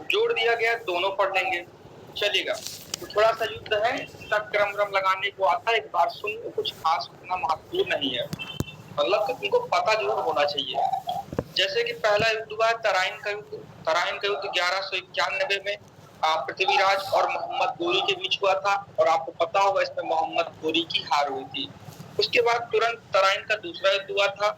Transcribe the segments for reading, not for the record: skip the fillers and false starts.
जोड़ दिया गया, दोनों पढ़ लेंगे, चलेगा। तो थोड़ा सा युद्ध है, इसका क्रम लगाने को आता है, एक बार सुन लो, कुछ खास उतना महत्वपूर्ण नहीं है, मतलब कि तुमको पता जरूर होना चाहिए। जैसे कि पहला युद्ध हुआ तराइन का युद्ध। तराइन का युद्ध 1191 में पृथ्वीराज और मोहम्मद गोरी के बीच हुआ था, और आपको पता होगा इसमें मोहम्मद गोरी की हार हुई थी। उसके बाद तुरंत तराइन का दूसरा युद्ध हुआ था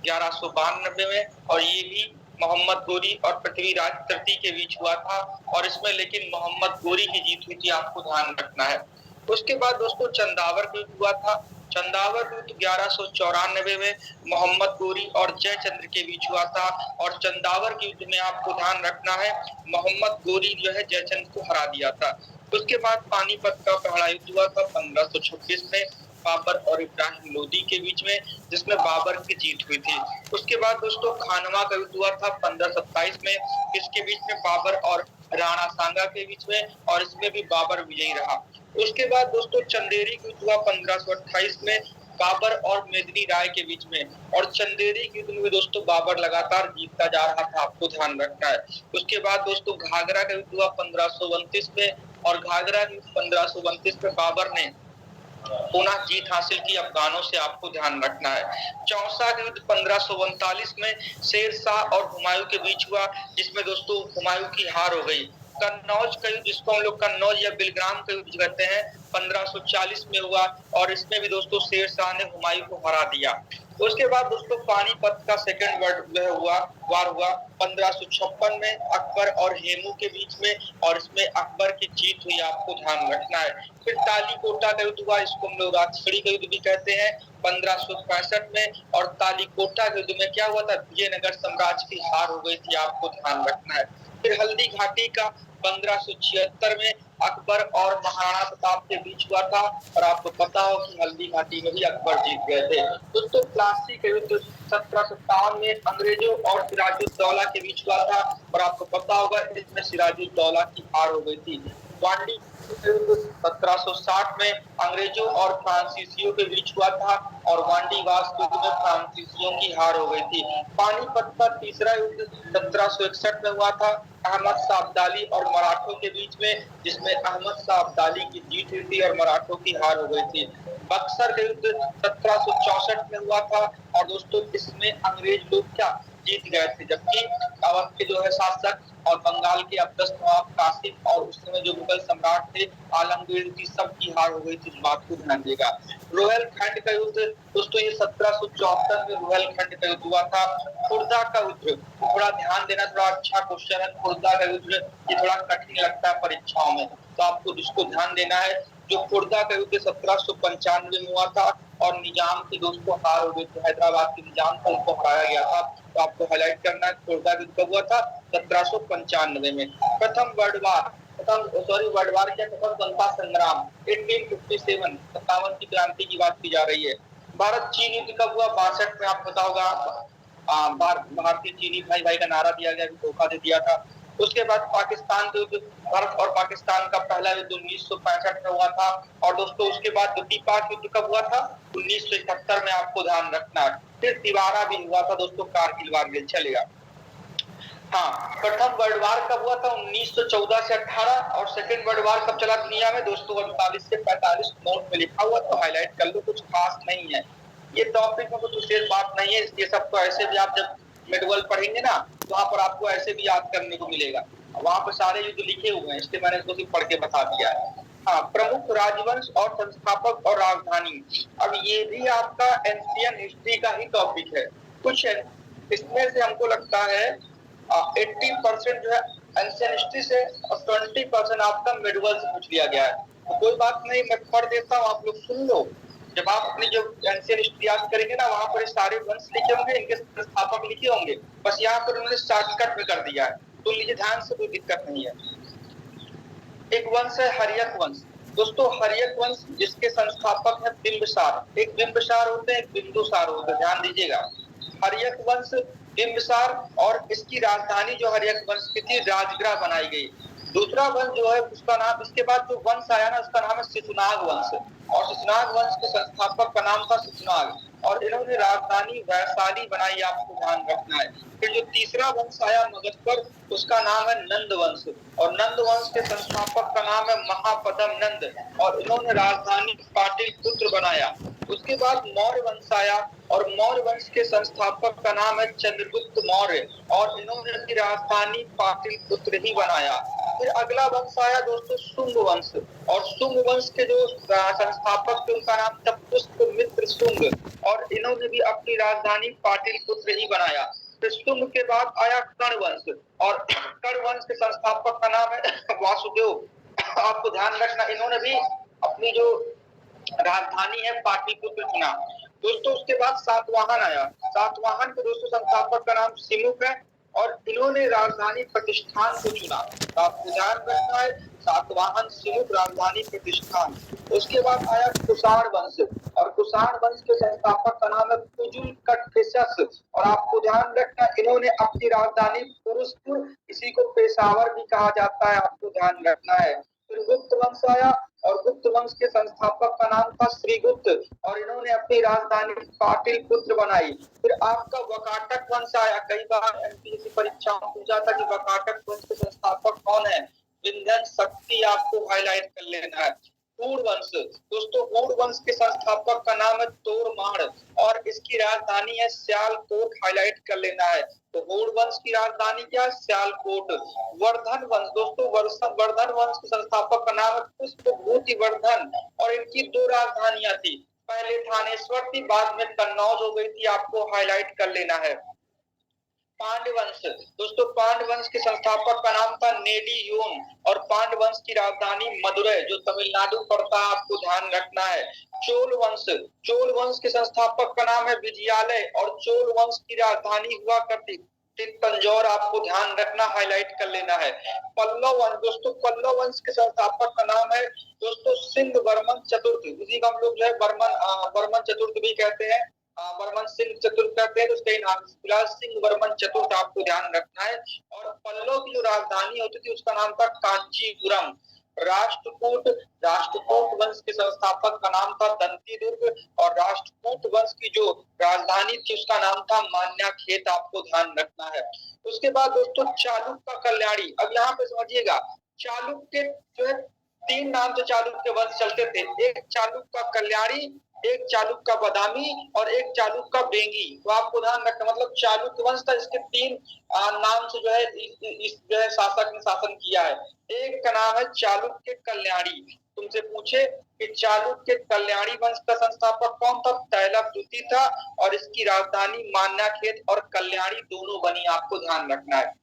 1192 में, और ये भी मोहम्मद गोरी और पृथ्वीराज तृतीय के बीच हुआ था, और इसमें लेकिन मोहम्मद गोरी की जीत हुई थी, आपको ध्यान रखना है। उसके बाद दोस्तों चंदावर का युद्ध हुआ था। चंदावर युद्ध 1194 में मोहम्मद गोरी और जयचंद्र के बीच हुआ था, और चंदावर के युद्ध में आपको ध्यान रखना है मोहम्मद गोरी जो है जयचंद्र को हरा दिया था। उसके बाद पानीपत का पहला युद्ध हुआ था 1526 में बाबर और इब्राहिम लोदी के बीच में, जिसमें बाबर की जीत हुई थी। उसके बाद दोस्तों खानवा का युद्ध हुआ था 1527 में, इसके बीच में बाबर और राणा सांगा के बीच में, और इसमें भी बाबर विजयी रहा। उसके बाद दोस्तों चंदेरी का युद्ध हुआ 1528 में बाबर और मेदिनी राय के बीच में, और चंदेरी के युद्ध में दोस्तों बाबर लगातार जीतता जा रहा था, आपको ध्यान रखना है। उसके बाद दोस्तों घाघरा का युद्ध हुआ 1529 में, और घाघरा 1529 में बाबर ने पुनः जीत हासिल की अफगानों से, आपको ध्यान रखना है। चौसा का युद्ध 1539 में शेर शाह और हुमायूं के बीच हुआ, जिसमें दोस्तों हुमायूं की हार हो गई। कन्नौज का युद्ध, जिसको हम लोग कन्नौज या बिलग्राम का युद्ध कहते हैं, 1540 में हुआ, और इसमें भी दोस्तों शेर शाह ने हुमायूं को हरा दिया। उसके बाद दोस्तों पानीपत का सेकंड वार हुआ 1556 में अकबर और हेमू के बीच में, और इसमें अकबर की जीत हुई, आपको ध्यान रखना है। फिर तालीकोटा का युद्ध हुआ, इसको हम लोग राजछड़ी का युद्ध भी कहते हैं, 1565 में, और तालीकोटा के युद्ध में क्या हुआ था, विजयनगर साम्राज्य की हार हो गई थी, आपको ध्यान रखना है। फिर हल्दी घाटी का 1576 में अकबर और महाराणा प्रताप के बीच हुआ था, और आपको पता हो कि हल्दी घाटी में भी अकबर जीत गए थे। दोस्तों प्लासी का युद्ध 1757 में अंग्रेजों और सिराजुद्दौला के बीच हुआ था, और आपको पता होगा इसमें सिराजुद्दौला की हार हो गई थी। वांडी 1760 में अंग्रेजों और फ्रांसीसियों के बीच हुआ था, और वांडीवास युद्ध में फ्रांसीसियों की हार हो गई थी। पानीपत का तीसरा युद्ध 1761 में हुआ था अहमद शाह अब्दाली और मराठों के बीच में, जिसमें अहमद शाह अब्दाली की जीत हुई थी और मराठों की हार हो गई थी। बक्सर का युद्ध 1764 में हुआ था, और दोस्तों इसमें अंग्रेज लोग क्या जीत गए थे, जबकि अवध के जो है शासक और बंगाल के अब्दस्त नवाब कासिम और उस समय जो मुगल सम्राट थे आलमगीर की सबकी हार हो गई थी, इस बात को ध्यान देगा। रोहेलखंड का युद्ध दोस्तों ये 1774 में रोहेलखंड का युद्ध हुआ था। खुर्दा का युद्ध, थोड़ा ध्यान देना, थोड़ा अच्छा क्वेश्चन है। खुर्दा का युद्ध ये थोड़ा कठिन लगता है परीक्षाओं में, तो आपको इसको ध्यान देना है। जो खुर्दा का युद्ध 1795 में हुआ था, और निजाम की दोस्तों हार हो गई थी, हैदराबाद के निजाम को उनको हराया गया था, तो आपको हाईलाइट करना है। खुर्दा युद्ध कब हुआ था, 1795 में। प्रथम वर्ल्ड वार क्या स्वतंत्रता संग्राम 1857, 57 की क्रांति की बात की जा रही है। भारत चीन युद्ध कब हुआ, 62 में, आपको पता होगा भारतीय चीनी भाई भाई का नारा दिया गया, धोखा दे दिया था। उसके बाद पाकिस्तान के युद्ध, भारत और पाकिस्तान का पहला युद्ध 1965 में हुआ था, और दोस्तों उसके बाद द्वितीय पाक युद्ध कब हुआ था, 1971 में, आपको ध्यान रखना है। फिर तिवारा भी हुआ था दोस्तों, कारगिल वार चलेगा। हाँ, प्रथम वर्ल्ड वार कब हुआ था, 1914 से 18, और सेकंड वर्ल्ड वार कब चला दुनिया में दोस्तों, 48 से 45, नोट में लिखा हुआ, तो हाईलाइट कर लो, कुछ खास नहीं है। ये टॉपिक में कुछ विशेष बात नहीं है, ये सब तो ऐसे भी आप जब मेडवल पढ़ेंगे ना, तो वहां पर आपको ऐसे भी याद करने को मिलेगा, वहां पर सारे युद्ध लिखे हुए हैं, इसलिए मैंने इसको सिर्फ पढ़ के बता दिया है। हाँ, प्रमुख राजवंश और संस्थापक और राजधानी, अब ये भी आपका एंशियन हिस्ट्री का ही टॉपिक है। कुछ इसमें से हमको लगता है 80% जो है एंशियंट हिस्ट्री से, और 20% आपका मेडवल से पूछ लिया गया है। तो कोई बात नहीं, मैं पढ़ देता हूँ, आप लोग सुन लो। जब आप अपनी जो एंशियंट हिस्ट्री याद करेंगे ना, वहां पर सारे वंश लिखे होंगे, इनके संस्थापक लिखे होंगे, बस यहाँ पर उन्होंने शॉर्टकट में कर दिया है, तो लीजिए ध्यान से, कोई दिक्कत नहीं है। एक वंश है हर्यक वंश। दोस्तों हर्यक वंश जिसके संस्थापक है बिंबिसार, एक बिंबिसार होते हैं, एक बिंदुसार होते हैं, ध्यान दीजिएगा। हर्यक वंश बिंबिसार, और इसकी राजधानी जो हर्यक वंश की थी राजगृह बनाई गई। दूसरा वंश जो है उसका नाम, इसके बाद जो वंश आया ना, उसका नाम है शिशुनाग वंश, और शिशुनाग वंश के संस्थापक का नाम था शिशुनाग। और इन्होंने राजधानी वैशाली बनाई, आपको ध्यान रखना है। फिर जो तीसरा वंश आया मगध पर, उसका नाम है नंद वंश, और नंद वंश के संस्थापक का नाम है महापद्म नंद, और इन्होंने राजधानी पाटलिपुत्र बनाया। उसके बाद मौर्य वंश आया, और मौर्य वंश के संस्थापक का नाम है चंद्रगुप्त मौर्य, और इन्होंने अपनी राजधानी पाटलिपुत्र ही बनाया। फिर अगला वंश आया दोस्तों शुंग वंश, और शुंग वंश के जो संस्थापक थे उनका नाम था पुष्यमित्र शुंग, और इन्होंने भी अपनी राजधानी पाटलिपुत्र ही बनाया। फिर शुंग के बाद आया कर्ण वंश, और कर्ण वंश के संस्थापक का नाम है वासुदेव। आपको ध्यान रखना, इन्होंने भी अपनी जो राजधानी है पाटलिपुत्र चुना। दोस्तों उसके बाद सातवाहन आया, सातवाहन के दोस्तों संस्थापक का नाम सिमुक है, और इन्होंने राजधानी प्रतिष्ठान को चुना। तो आपको ध्यान रखना है, सातवाहन सिमुक राजधानी प्रतिष्ठान। उसके बाद आया कुषाण वंश, और कुषाण वंश के संस्थापक का नाम है कुजुल कटफिसस, और आपको ध्यान रखना इन्होंने अपनी राजधानी पुरुषपुर, इसी को पेशावर भी कहा जाता है, आपको ध्यान रखना है। फिर गुप्त वंश आया, और गुप्त वंश के संस्थापक का नाम था श्रीगुप्त, और इन्होंने अपनी राजधानी पाटलिपुत्र बनाई। फिर आपका वकाटक वंश आया, कई बार एमपीएससी परीक्षा में पूछा था कि वकाटक वंश के संस्थापक कौन है, विंध्यन शक्ति आपको हाईलाइट कर लेना है। हूण वंश, दोस्तों हूण वंश के संस्थापक का नाम है तोरमाण, और इसकी राजधानी है सियालकोट, हाईलाइट कर लेना है। तो हूण वंश की राजधानी क्या है, सियालकोट। वर्धन वंश, दोस्तों वर्धन वंश के संस्थापक का नाम है पुष्पभूति वर्धन, और इनकी दो राजधानियां थी, पहले थानेश्वर थी, बाद में कन्नौज हो गई थी, आपको हाईलाइट कर लेना है। पांडवंश, दोस्तों पांडवंश के संस्थापक का नाम था नेडियोन, और पांडवंश की राजधानी मदुरै जो तमिलनाडु पड़ता है, आपको ध्यान रखना है। चोल वंश, चोल वंश के संस्थापक का नाम है विजयालय, और चोल वंश की राजधानी हुआ करती तंजौर, आपको ध्यान रखना, हाईलाइट कर लेना है। पल्लव वंश, दोस्तों पल्लव वंश के संस्थापक का नाम है दोस्तों सिंह वर्मन चतुर्थ, इसी को हम लोग जो है वर्मन चतुर्थ भी कहते हैं, वर्मन सिंह चतुर्थ कहते हैं, तो उसका नाम फिलहाल सिंह वर्मन चतुर्थ, आपको ध्यान रखना है। और पल्लव की जो राजधानी होती थी उसका नाम था कांचीपुरम। राष्ट्रकूट, राष्ट्रकूट वंश के संस्थापक का नाम था दंतीदुर्ग, और राष्ट्रकूट वंश की जो राजधानी थी उसका नाम था मान्याखेत, आपको ध्यान रखना है। उसके बाद दोस्तों चालुक्य कल्याणी, अब यहाँ पे समझिएगा, चालुक्य जो है तीन नाम से चालुक्य वंश चलते थे, एक चालुक्य कल्याणी, एक चालुक्य बादामी, और एक चालुक्य बेंगी। तो आपको ध्यान रखना, मतलब चालुक्य वंश था, इसके तीन नाम से जो है इस जो है शासक ने शासन किया है। एक का नाम है चालुक्य कल्याणी, तुमसे पूछे कि चालुक्य कल्याणी वंश का संस्थापक कौन था, तैलप द्वितीय था, और इसकी राजधानी मान्याखेत और कल्याणी दोनों बनी, आपको ध्यान रखना है।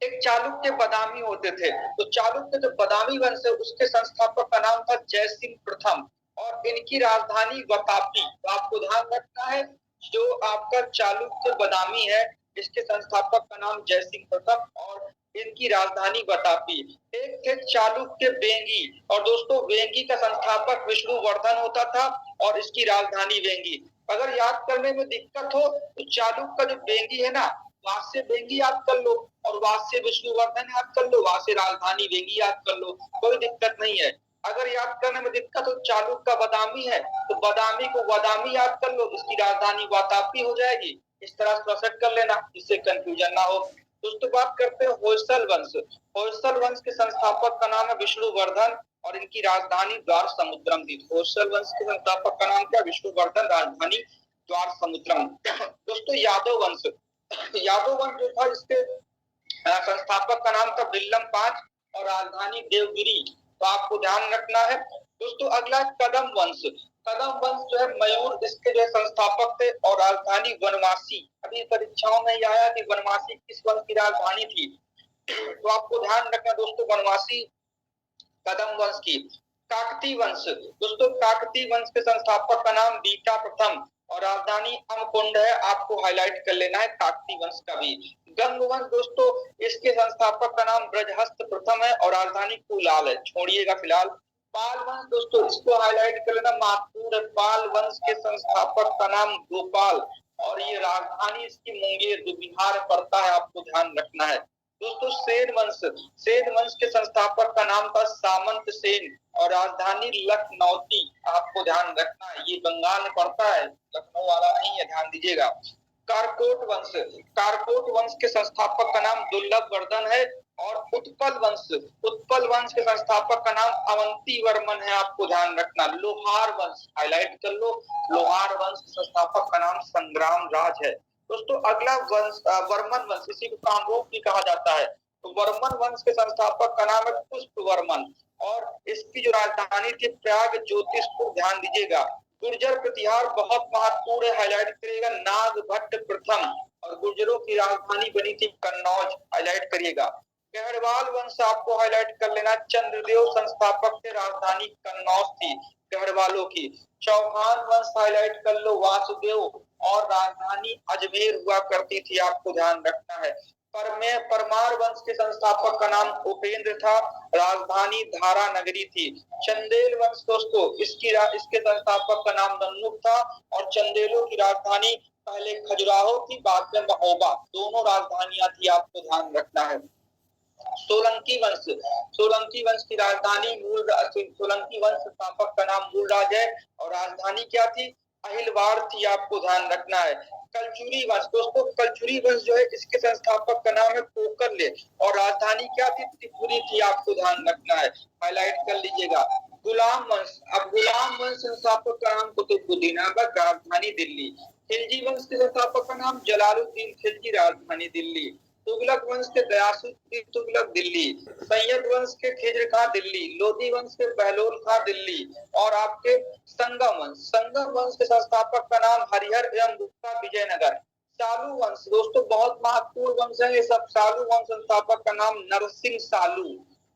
एक चालुक्य बादामी होते थे, तो चालुक्य जो बादामी वंश है उसके संस्थापक का नाम था जयसिंह प्रथम, और इनकी राजधानी वातापी। तो आपको ध्यान रखना है, जो आपका चालुक्य बादामी है इसके संस्थापक का नाम जयसिंह प्रथम, और इनकी राजधानी वातापी। एक थे चालुक्य वेंगी, और दोस्तों वेंगी का संस्थापक विष्णुवर्धन होता था, और इसकी राजधानी वेंगी। अगर याद करने में दिक्कत हो तो चालुक्य का जो वेंगी है ना, वास्य वेंगी याद कर लो, और वास्य विष्णुवर्धन याद कर लो, वास्य राजधानी वेंगी याद कर लो, कोई दिक्कत नहीं है। अगर याद करने में दिक्कत हो चालुक्य का बादामी है तो बादामी को बादामी याद कर लो, इसकी राजधानी वातापी हो जाएगी। इस तरह से सेट कर लेना जिससे कंफ्यूजन ना हो। दोस्तों बात करते हैं होयसल वंश। होयसल वंश के संस्थापक का नाम है विष्णुवर्धन, और इनकी राजधानी द्वार समुद्रम थी। होयसल वंश के संस्थापक का नाम क्या, विष्णुवर्धन, राजधानी द्वार समुद्रम। दोस्तों यादव वंश, यादव वंश जो था इसके संस्थापक का नाम था विल्लम पांच, और राजधानी देवगिरी। तो आपको ध्यान रखना है। दोस्तों अगला कदम वंश, कदम वंश जो है मयूर इसके जो है संस्थापक थे, और राजधानी वनवासी। अभी परीक्षाओं में आया कि वनवासी किस वंश की राजधानी थी, तो आपको ध्यान रखना दोस्तों वनवासी कदम वंश की। काकती वंश, दोस्तों काकती वंश के संस्थापक का नाम बीटा प्रथम, और राजधानी अमकुंड है, आपको हाईलाइट कर लेना है काकती वंश का भी। गंग वंश, दोस्तों इसके संस्थापक का नाम ब्रजहस्त प्रथम है, और राजधानी कुलाल है, छोड़िएगा फिलहाल। पाल वंश, दोस्तों इसको हाईलाइट कर लेना, महत्वपूर्ण है। पाल वंश के संस्थापक का नाम गोपाल, और ये राजधानी इसकी मुंगेर जो बिहार पड़ता है, आपको ध्यान रखना है। दोस्तों सेन वंश के संस्थापक का नाम था सामंत सेन और राजधानी लखनौती। आपको ध्यान रखना है, ये बंगाल में पड़ता है, लखनऊ वाला नहीं है, ध्यान दीजिएगा। कारकोट वंश के संस्थापक का नाम दुर्लभ वर्धन है और उत्पल वंश के संस्थापक का नाम अवंती वर्मन है। आपको ध्यान रखना। लोहार वंश हाईलाइट कर लो, लोहार वंश के संस्थापक का नाम संग्राम राज है। दोस्तों अगला वंश वर्मन वंश, इसी को कामरूप भी कहा जाता है। तो वर्मन वंश के संस्थापक का नाम है पुष्प वर्मन और इसकी जो राजधानी थी प्रयाग ज्योतिषपुर। ध्यान दीजिएगा। गुर्जर प्रतिहार बहुत महत्वपूर्ण है, हाईलाइट करिएगा, नागभट्ट प्रथम और गुर्जरों की राजधानी बनी थी कन्नौज, हाईलाइट करिएगा। गहरवाल वंश आपको हाईलाइट कर लेना, चंद्रदेव संस्थापक थे, राजधानी कन्नौज थी गहरवालों की। चौहान वंश हाईलाइट कर लो, वासुदेव और राजधानी अजमेर हुआ करती थी, आपको ध्यान रखना है। परमार वंश के संस्थापक का नाम उपेंद्र था, राजधानी धारा नगरी थी। चंदेल वंश दोस्तों इसके संस्थापक का नाम नन्नुक था और चंदेलों की राजधानी पहले खजुराहो थी, बाद में महोबा, दोनों राजधानियां थी, आपको ध्यान रखना है। सोलंकी वंश की राजधानी सोलंकी वंश संस्थापक का नाम मूलराज है और राजधानी क्या थी, अहिलवाड़ थी, आपको ध्यान रखना है। कलचुरी वंश दोस्तों, कलचुरी वंश जो है इसके संस्थापक का नाम है कोकरले और राजधानी क्या थी, त्रिपुरी थी, आपको ध्यान रखना है, हाईलाइट कर लीजिएगा। गुलाम वंश संस्थापक का नाम कुतुबुद्दीन ऐबक, राजधानी दिल्ली। खिलजी वंश के संस्थापक का नाम जलालुद्दीन खिलजी, राजधानी दिल्ली। तुगलक वंश के गयासुद्दीन तुगलक, दिल्ली। सैयद वंश के खिज्र खां, दिल्ली। लोधी वंश के बहलोल खां, दिल्ली। और आपके संगम वंश के संस्थापक का नाम हरिहर एवं गुप्ता, विजयनगर। सालू वंश दोस्तों बहुत महत्वपूर्ण वंश है ये सब। सालू वंश संस्थापक का नाम नरसिंह सालू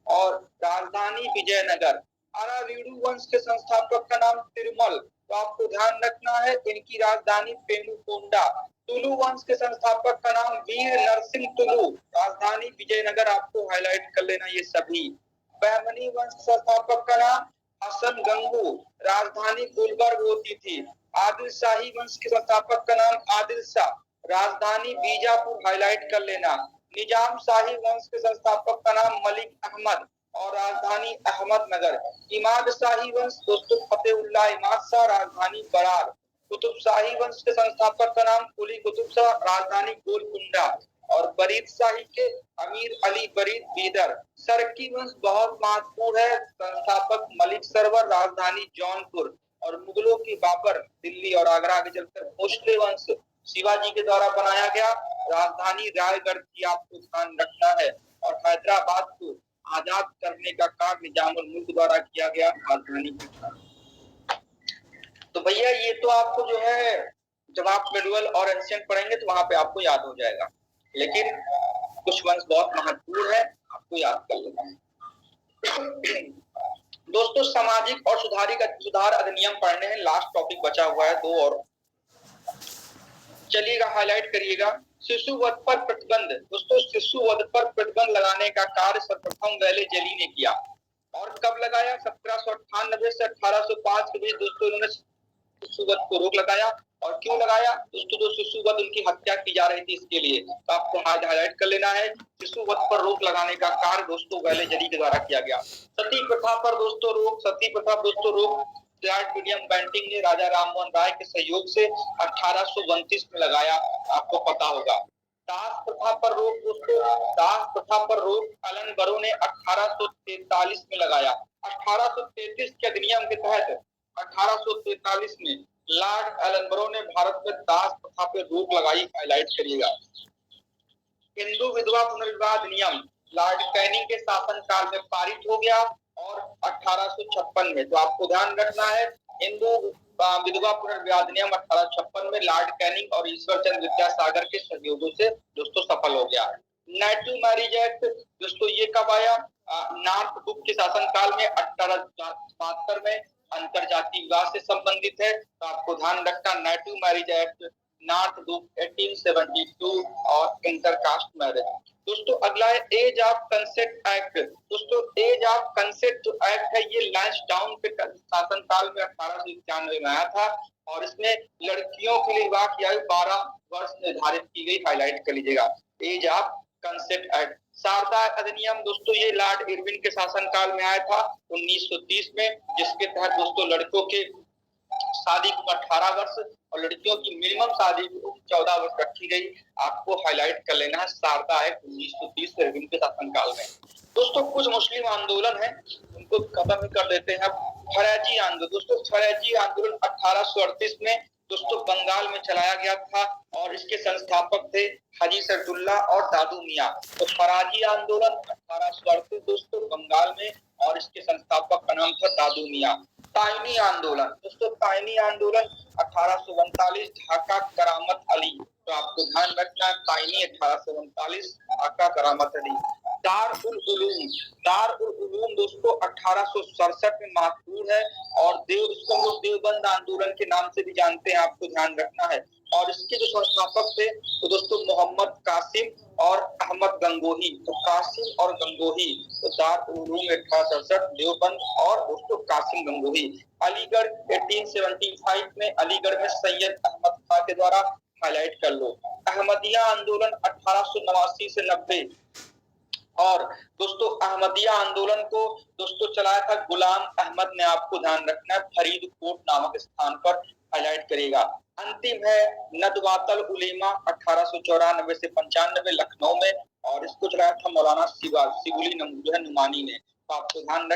और राजधानी विजयनगर। अरावीडू वंश के संस्थापक का नाम तिरुमल, तो आपको ध्यान रखना है, इनकी राजधानी पेनुकोंडा। तुलु वंश के संस्थापक का नाम वीर नरसिंह तुलु, राजधानी विजयनगर, आपको हाईलाइट कर लेना ये सभी। बहमनी वंश के संस्थापक का नाम हसन गंगू, राजधानी गुलबर्ग होती थी। आदिल शाही वंश के संस्थापक का नाम आदिल शाह, राजधानी बीजापुर, हाईलाइट कर लेना। निजाम शाही वंश के संस्थापक का नाम मलिक अहमद और राजधानी अहमदनगर। इमाद शाही वंश दोस्तों फतेहुल्लाह इमाद शाह, राजधानी बरार। कुतुब शाही वंश के संस्थापक का नाम कुली कुतुब शाह, राजधानी गोलकुंडा। और बरीद शाही के अमीर अली बरीद, बीदर। सरकी वंश बहुत महत्वपूर्ण है, संस्थापक मलिक सरवर, राजधानी जौनपुर। और मुगलों की बाबर, दिल्ली और आगरा के चलकर। भोसले वंश शिवाजी के द्वारा बनाया गया, राजधानी रायगढ़ की, आपको ध्यान रखना है। और हैदराबाद को आजाद करने का कार्य निजामुल मुल्क द्वारा किया गया, राजधानी। तो भैया ये तो आपको जो है जब आप मेडुअल और एंशिएंट पढ़ेंगे तो वहां पे आपको याद हो जाएगा, लेकिन कुछ वंश बहुत महत्वपूर्ण है, आपको याद कर लेना है। दोस्तों सामाजिक और सुधार अधिनियम पढ़ने हैं, लास्ट टॉपिक बचा हुआ है, 2 और चलिएगा, हाईलाइट करिएगा। शिशु वध पर प्रतिबंध दोस्तों, शिशु वध पर प्रतिबंध लगाने का कार्य सर्वप्रथम वैले जली ने किया और कब लगाया, 1798 से 1805 के बीच दोस्तों इन्होंने शिशु वध को रोक लगाया। और क्यों लगाया दोस्तों, जो शिशु वध उनकी हत्या की जा रही थी इसके लिए, तो आपको हाईलाइट कर लेना है। शिशु वध पर रोक लगाने का कार्य दोस्तों वैले जली के द्वारा किया गया। सती प्रथा पर दोस्तों रोक, सती प्रथा दोस्तों रोक लॉर्ड विलियम बेंटिंक ने राजा राममोहन राय के सहयोग से 1829 में लगाया, आपको पता होगा। दास प्रथा पर रोक दोस्तों, दास प्रथा पर रोक एलन बरो ने 1843 में लगाया। 1833 के अधिनियम के तहत 1843 में लॉर्ड एलन बरो ने भारत में दास प्रथा पर रोक लगाई, हाईलाइट करिएगा। हिंदू विधवा पुनर्विवाह अधिनियम लॉर्ड कैनिंग के शासनकाल में पारित हो गया और 1856 में, तो आपको ध्यान रखना है, हिंदू विधवा पुनर्विवाह अधिनियम 1856 में लॉर्ड कैनिंग और ईश्वर चंद्र विद्यासागर के सहयोगों से दोस्तों सफल हो गया। नेटिव मैरिज एक्ट दोस्तों ये कब आया, नॉर्थ बुक के शासनकाल में 1872 में, अंतरजातीय विवाह से संबंधित है, तो आपको ध्यान रखना native marriage act, north book 1872 और इंटरकास्ट मैरिज। दोस्तों अगला है एज ऑफ कंसेंट एक्ट। दोस्तों एज ऑफ कंसेंट जो एक्ट है ये लैंसडाउन के शासनकाल में 1891 में आया था और इसमें लड़कियों के लिए विवाह की आयु 12 वर्ष निर्धारित की गई, हाईलाइट कर लीजिएगा, age of consent act. Sharda अधिनियम दोस्तों ये लॉर्ड इरविन के शासनकाल में आया था 1930 में, जिसके तहत दोस्तों लड़कों के शादी की उम्र 18 वर्ष और लड़कियों की मिनिमम शादी की उम्र 14 वर्ष रखी गई। आपको हाईलाइट कर लेना है, शारदा एक्ट 1930 इरविन के शासनकाल में। दोस्तों कुछ मुस्लिम आंदोलन है, उनको खत्म कर देते हैं। फरैजी आंदोलन दोस्तों, फरैजी आंदोलन 1838 में दोस्तों बंगाल में चलाया गया था और इसके संस्थापक थे हाजी सरदुल्ला और दादू मियाँ। तो फराजी आंदोलन 1838 दोस्तों बंगाल में और इसके संस्थापक का नाम था दादू मियाँ। ताइनी आंदोलन दोस्तों, ताइनी आंदोलन 1839 ढाका करामत अली। तो आपको ध्यान रखना है, ताइनी 1839 ढाका करामत अली। दार उल उलूम दोस्तों 1867 में महत्वपूर्ण है और इसको हम लोग देवबंद आंदोलन के नाम से भी जानते हैं, आपको ध्यान रखना है। और इसके जो संस्थापक थे तो दोस्तों मोहम्मद कासिम और अहमद गंगोही। तो कासिम और गंगोही, तो दार उल उलूम 1867 देवबंद और दोस्तों कासिम गंगोही। अलीगढ़ 1875 में अलीगढ़ में सैयद अहमद खां के द्वारा, हाईलाइट कर लो। अहमदिया आंदोलन 1889 से 90 और दोस्तों अहमदिया आंदोलन को दोस्तों चलाया था गुलाम अहमद ने, आपको ध्यान रखना है, फरीदकोट नामक स्थान पर, हाईलाइट करेगा। अंतिम है नदवातुल उलेमा 1894 से 95 लखनऊ में और इसको चलाया था मौलाना शिबुली नुमानी ने। तो आपको ध्यान रख